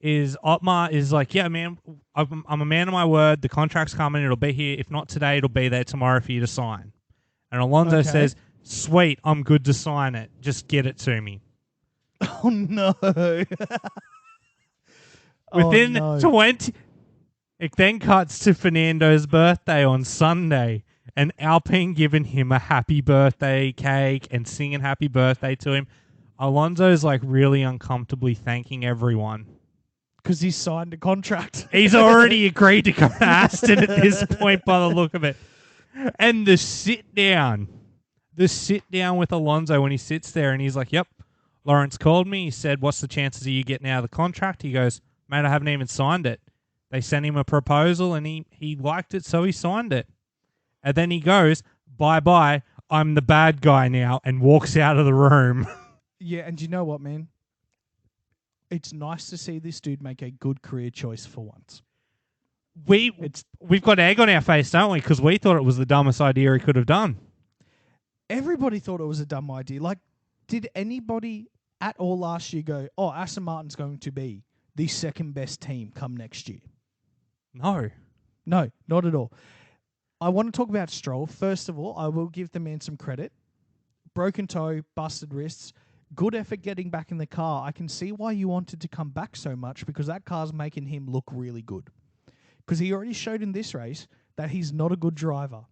is Otmar is like, "Yeah, man, I'm a man of my word. The contract's coming. It'll be here. If not today, it'll be there tomorrow for you to sign." And Alonso says, "Sweet, I'm good to sign it. Just get it to me." Oh, no. Within 20... It then cuts to Fernando's birthday on Sunday, and Alpine giving him a happy birthday cake and singing happy birthday to him. Alonso's like really uncomfortably thanking everyone. Because he signed a contract. He's already agreed to come to Aston at this point by the look of it. And the sit down with Alonso when he sits there and he's like, "Yep, Lawrence called me. He said, 'What's the chances of you getting out of the contract?' He goes, 'Mate, I haven't even signed it.' They sent him a proposal and he liked it, so he signed it." And then he goes, "Bye-bye, I'm the bad guy now," and walks out of the room. Yeah, and you know what, man? it's nice to see this dude make a good career choice for once. We've got egg on our face, don't we? Because we thought it was the dumbest idea he could have done. Everybody thought it was a dumb idea. Like, did anybody at all last year go, oh, Aston Martin's going to be the second best team come next year? No. No, not at all. I want to talk about Stroll. First of all, I will give the man some credit. Broken toe, busted wrists, good effort getting back in the car. I can see why you wanted to come back so much because that car's making him look really good. Because he already showed in this race that he's not a good driver.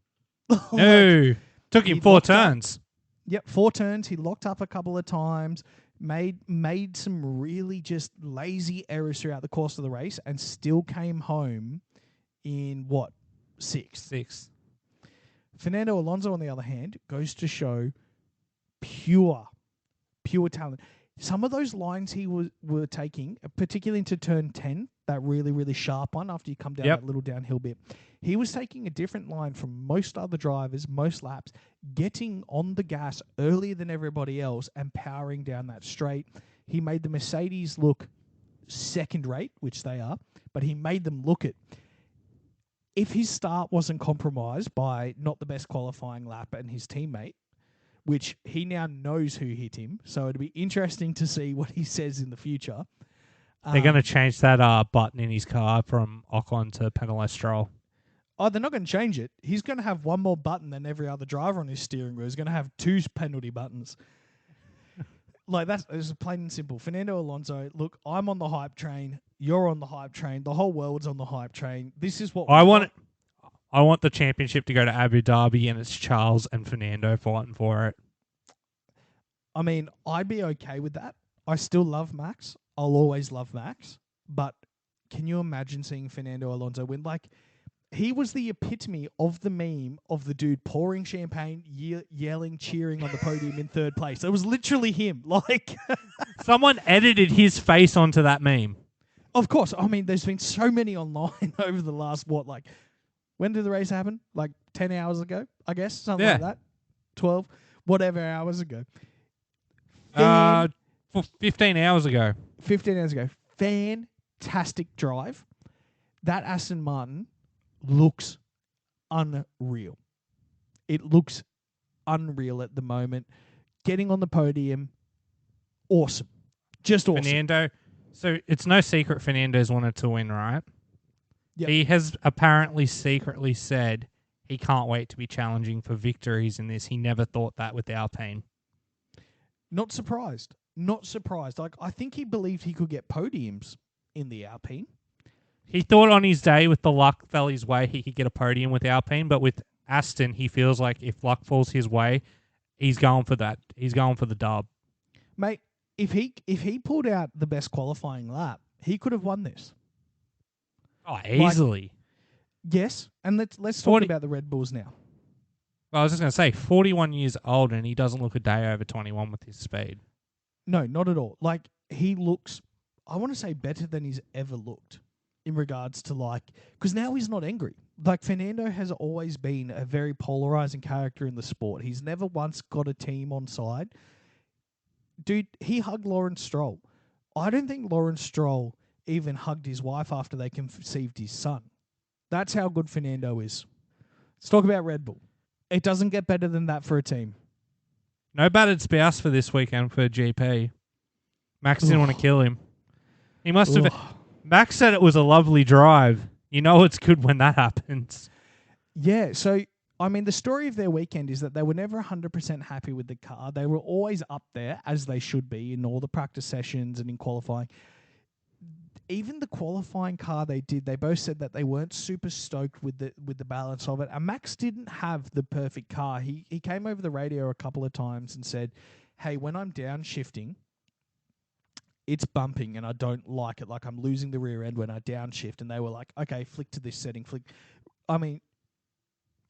No. Took him 4 turns. Yep, 4 turns. He locked up a couple of times, made some really just lazy errors throughout the course of the race, and still came home in, what, 6th? 6th. Fernando Alonso, on the other hand, goes to show pure talent. Some of those lines he were taking, particularly into turn 10, that really, really sharp one after you come down that little downhill bit, he was taking a different line from most other drivers, most laps, getting on the gas earlier than everybody else and powering down that straight. He made the Mercedes look second rate, which they are, but he made them look it. If his start wasn't compromised by not the best qualifying lap and his teammate, which he now knows who hit him, so it'd be interesting to see what he says in the future. They're going to change that button in his car from Ocon to penalise Stroll. Oh, they're not going to change it. He's going to have one more button than every other driver on his steering wheel. He's going to have 2 penalty buttons. Like, it's plain and simple. Fernando Alonso, look, I'm on the hype train. You're on the hype train. The whole world's on the hype train. This is what I want the championship to go to Abu Dhabi, and it's Charles and Fernando fighting for it. I mean, I'd be okay with that. I still love Max. I'll always love Max. But can you imagine seeing Fernando Alonso win? Like, he was the epitome of the meme of the dude pouring champagne, yelling, cheering on the podium in 3rd place. It was literally him. Like, someone edited his face onto that meme. Of course. I mean, there's been so many online over the last, when did the race happen? Like 10 hours ago, I guess? Something like that. 12, whatever hours ago. 15 hours ago. 15 hours ago. Fantastic drive. That Aston Martin looks unreal. It looks unreal at the moment. Getting on the podium, awesome. Just awesome. Fernando. So it's no secret Fernando's wanted to win, right? Yep. He has apparently secretly said he can't wait to be challenging for victories in this. He never thought that with Alpine. Not surprised. Not surprised. Like, I think he believed he could get podiums in the Alpine. He thought on his day with the luck fell his way, he could get a podium with Alpine, but with Aston, he feels like if luck falls his way, he's going for that. He's going for the dub. Mate, if he pulled out the best qualifying lap, he could have won this. Oh, easily. Yes, and let's talk about the Red Bulls now. Well, I was just going to say, 41 years old, and he doesn't look a day over 21 with his speed. No, not at all. Like, he looks, I want to say, better than he's ever looked in regards to, because now he's not angry. Like, Fernando has always been a very polarizing character in the sport. He's never once got a team on side. Dude, he hugged Lawrence Stroll. I don't think Lawrence Stroll even hugged his wife after they conceived his son. That's how good Fernando is. Let's talk about Red Bull. It doesn't get better than that for a team. No battered spouse for this weekend for GP. Max didn't want to kill him. He must have. Max said it was a lovely drive. You know it's good when that happens. Yeah, so, I mean, the story of their weekend is that they were never 100% happy with the car. They were always up there, as they should be, in all the practice sessions and in qualifying. Even the qualifying car they did, they both said that they weren't super stoked with the balance of it. And Max didn't have the perfect car. He came over the radio a couple of times and said, hey, when I'm downshifting, it's bumping and I don't like it. Like, I'm losing the rear end when I downshift. And they were like, okay, flick to this setting, flick. I mean,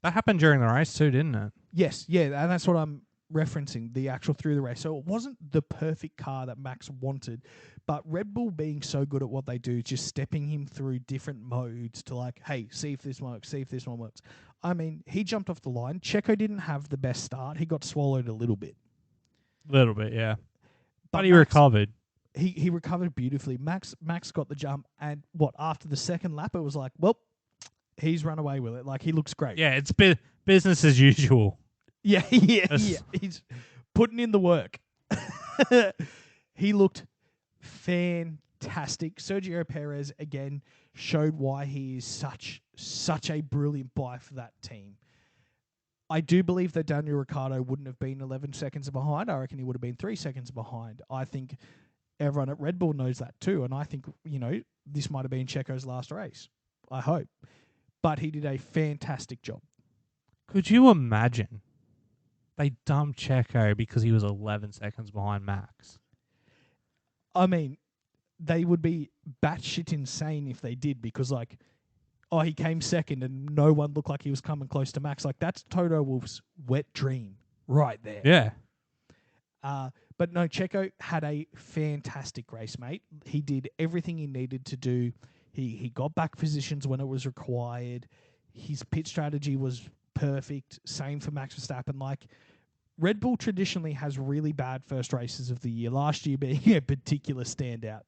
that happened during the race too, didn't it? Yes, yeah, and that's what I'm referencing, the actual through the race. So it wasn't the perfect car that Max wanted, but Red Bull being so good at what they do, just stepping him through different modes to like, hey, see if this works, see if this one works. I mean, he jumped off the line. Checo didn't have the best start. He got swallowed a little bit. Little bit, yeah. But he recovered. he recovered beautifully. Max got the jump, and after the second lap, it was like, well, he's run away with it. Like, he looks great. Yeah, it's business as usual. Yeah. He's putting in the work. He looked fantastic. Sergio Perez again showed why he is such a brilliant buy for that team. I do believe that Daniel Ricciardo wouldn't have been 11 seconds behind. I reckon he would have been 3 seconds behind. I think everyone at Red Bull knows that too, and I think, this might have been Checo's last race. I hope. But he did a fantastic job. Could you imagine they dumped Checo because he was 11 seconds behind Max? I mean, they would be batshit insane if they did, because, like, he came second and no one looked like he was coming close to Max. Like, that's Toto Wolff's wet dream right there. Yeah. But no, Checo had a fantastic race, mate. He did everything he needed to do. He got back positions when it was required. His pit strategy was perfect. Same for Max Verstappen. Like, Red Bull traditionally has really bad first races of the year. Last year being a particular standout.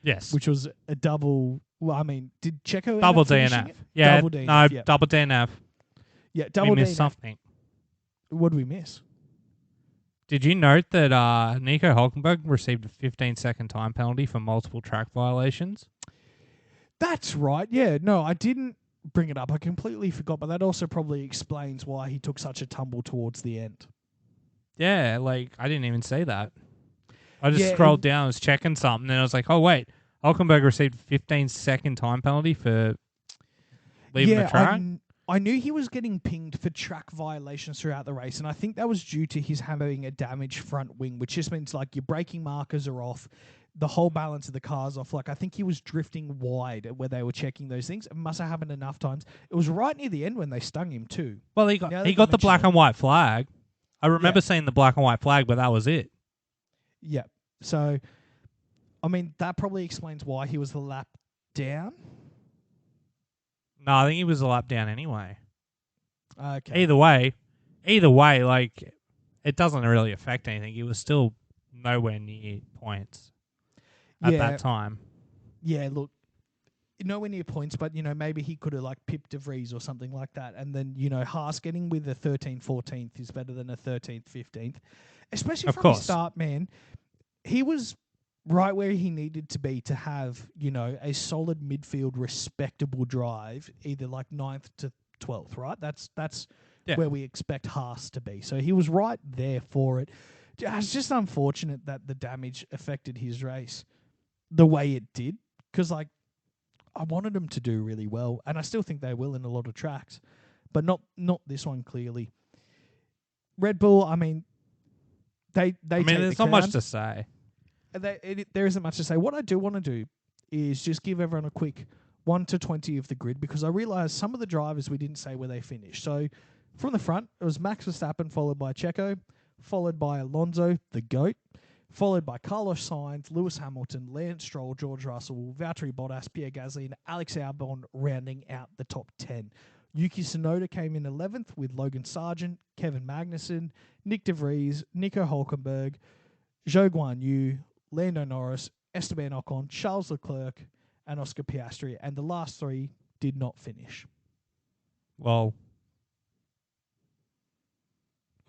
Yes. Which was a double. Well, I mean, did Checo double DNF? Yeah. Double DNF. No, double DNF. Yeah, double we missed DNF. Something. What did we miss? Did you note that Nico Hulkenberg received a 15-second time penalty for multiple track violations? That's right. Yeah. No, I didn't bring it up. I completely forgot, but that also probably explains why he took such a tumble towards the end. Yeah, like, I didn't even say that. I just scrolled down, I was checking something, and I was like, oh, wait, Hulkenberg received a 15-second time penalty for leaving the track? I knew he was getting pinged for track violations throughout the race, and I think that was due to his having a damaged front wing, which just means, like, your braking markers are off, the whole balance of the car's off. Like, I think he was drifting wide where they were checking those things. It must have happened enough times. It was right near the end when they stung him too. Well, he got the black and white flag. I remember seeing the black and white flag, but that was it. Yeah. So, I mean, that probably explains why he was the lap down. No, I think he was a lap down anyway. Okay. Either way, like, it doesn't really affect anything. He was still nowhere near points at that time. Yeah, look, nowhere near points, but, maybe he could have, like, pipped De Vries or something like that. And then, Haas getting with a 13th, 14th is better than a 13th, 15th. Especially from the start, man. He was right where he needed to be to have, a solid midfield, respectable drive, either like 9th to 12th, right? That's where we expect Haas to be. So he was right there for it. It's just unfortunate that the damage affected his race the way it did, because, like, I wanted them to do really well, and I still think they will in a lot of tracks, but not this one, clearly. Red Bull, I mean, they there's not much to say. There isn't much to say. What I do want to do is just give everyone a quick 1 to 20 of the grid, because I realised some of the drivers we didn't say where they finished. So from the front, it was Max Verstappen, followed by Checo, followed by Alonso, the GOAT, followed by Carlos Sainz, Lewis Hamilton, Lance Stroll, George Russell, Valtteri Bottas, Pierre Gasly, and Alex Albon rounding out the top 10. Yuki Tsunoda came in 11th with Logan Sargent, Kevin Magnussen, Nick De Vries, Nico Hulkenberg, Zhou Guanyu, Lando Norris, Esteban Ocon, Charles Leclerc, and Oscar Piastri, and the last three did not finish. Well,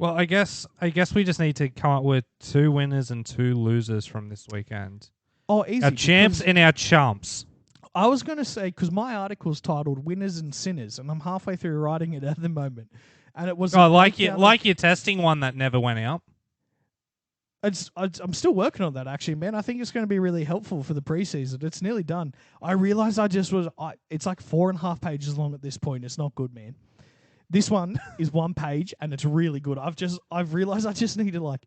I guess we just need to come up with 2 winners and 2 losers from this weekend. Oh, easy. Our champs and our chumps. I was going to say, because my article's titled "Winners and Sinners," and I'm halfway through writing it at the moment, and it was like your testing one that never went out. I'm still working on that, actually, man. I think it's going to be really helpful for the preseason. It's nearly done. I realized it's like 4.5 pages long at this point. It's not good, man. This one is 1 page, and it's really good. I've realized I just need to, like,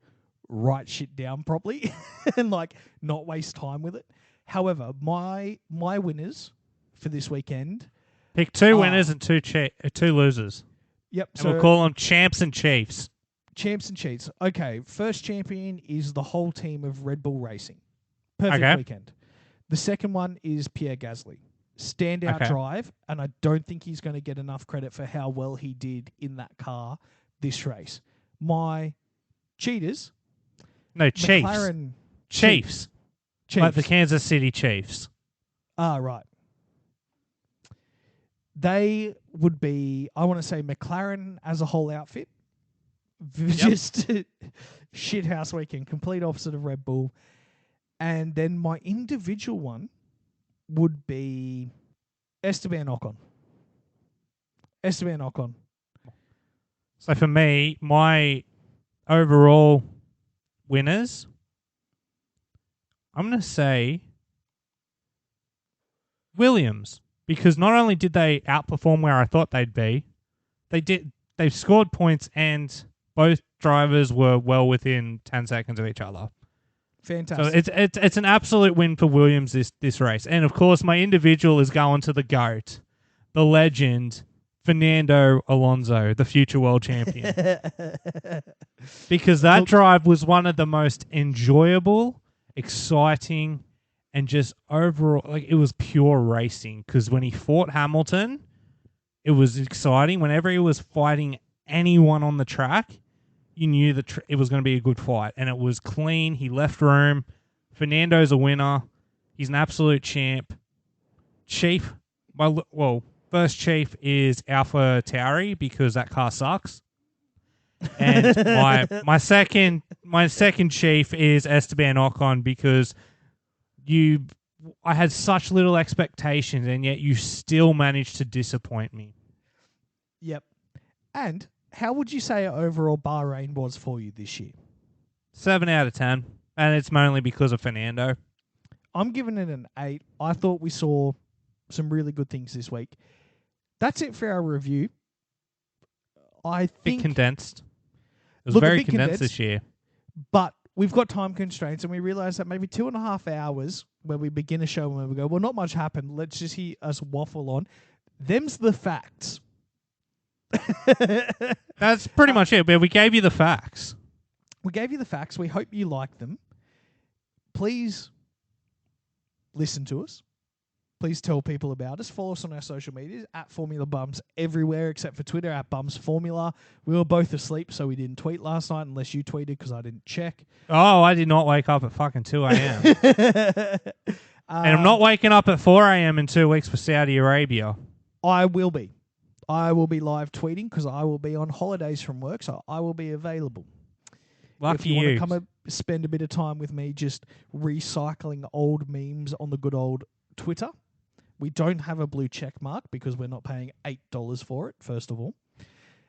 write shit down properly and, like, not waste time with it. However, my winners for this weekend. Pick 2 winners and 2 losers. Yep. And we'll call them champs and chiefs. Champs and cheats. Okay, first champion is the whole team of Red Bull Racing. Perfect weekend. The second one is Pierre Gasly. Standout drive, and I don't think he's going to get enough credit for how well he did in that car this race. My cheaters. No, Chiefs. McLaren Chiefs. Like the Kansas City Chiefs. Ah, right. They would be, I want to say, McLaren as a whole outfit. Just shithouse weekend, complete opposite of Red Bull. And then my individual one would be Esteban Ocon. Esteban Ocon. So for me, my overall winners, I'm going to say Williams, because not only did they outperform where I thought they'd be, they've scored points and both drivers were well within 10 seconds of each other. Fantastic. So it's an absolute win for Williams this race. And of course, my individual is going to the GOAT, the legend, Fernando Alonso, the future world champion. Because that drive was one of the most enjoyable, exciting, and just overall, like, it was pure racing. Because when he fought Hamilton, it was exciting. Whenever he was fighting anyone on the track, you knew that it was going to be a good fight. And it was clean. He left room. Fernando's a winner. He's an absolute champ. Chief, first chief is Alpha Tauri because that car sucks. And my second chief is Esteban Ocon because I had such little expectations and yet you still managed to disappoint me. Yep. And how would you say overall Bahrain was for you this year? 7 out of 10. And it's mainly because of Fernando. I'm giving it an 8. I thought we saw some really good things this week. That's it for our review. I think bit condensed. It was very condensed this year. But we've got time constraints and we realise that maybe 2.5 hours when we begin a show and we go, well, not much happened. Let's just hear us waffle on. Them's the facts. That's pretty much it. But we gave you the facts. We gave you the facts. We hope you like them. Please listen to us. Please tell people about us. Follow us on our social medias at Formula Bums everywhere except for Twitter at Bums Formula. We were both asleep, so we didn't tweet last night unless you tweeted because I didn't check. Oh, I did not wake up at fucking 2 a.m. And I'm not waking up at 4 a.m. in 2 weeks for Saudi Arabia. I will be. I will be live tweeting because I will be on holidays from work, so I will be available. Lucky if you you. want to come and spend a bit of time with me just recycling old memes on the good old Twitter. We don't have a blue check mark because we're not paying $8 for it, first of all.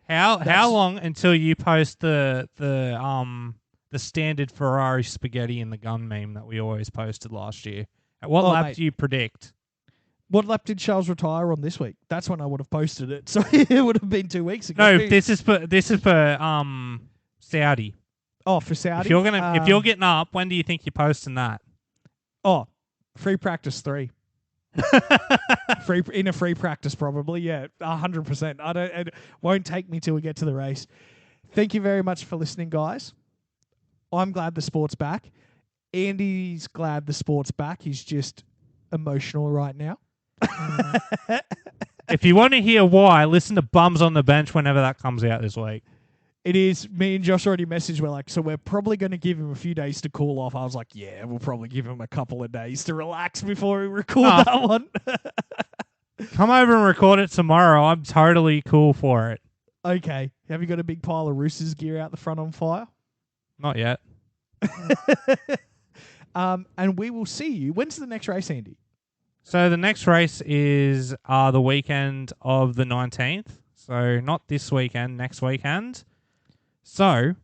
How long until you post the standard Ferrari spaghetti in the gun meme that we always posted last year? At what lap do you predict? What lap did Charles retire on this week? That's when I would have posted it. So it would have been 2 weeks ago. No, this is for Saudi. Oh, for Saudi. If you're getting up, when do you think you're posting that? Oh, free practice 3. free practice probably, yeah, 100%. It won't take me till we get to the race. Thank you very much for listening, guys. I'm glad the sport's back. Andy's glad the sport's back. He's just emotional right now. If you want to hear why, listen to Bums on the Bench whenever that comes out this week. It is. Me and Josh already messaged. We're like, so we're probably going to give him a few days to cool off. I was like, yeah, we'll probably give him a couple of days to relax before we record that one. Come over and record it tomorrow. I'm totally cool for it. Okay. Have you got a big pile of Roosters gear out the front on fire? Not yet. And we will see you. When's the next race, Andy? So the next race is the weekend of the 19th. So not this weekend, next weekend. So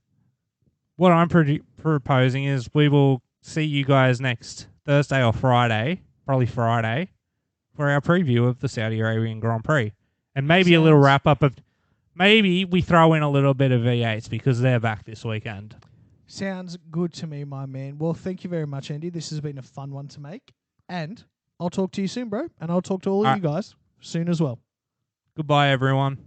what I'm proposing is we will see you guys next Thursday or Friday, probably Friday, for our preview of the Saudi Arabian Grand Prix. And maybe a little wrap-up of... Maybe we throw in a little bit of V8s because they're back this weekend. Sounds good to me, my man. Well, thank you very much, Andy. This has been a fun one to make. And I'll talk to you soon, bro. And I'll talk to all of you guys soon as well. Goodbye, everyone.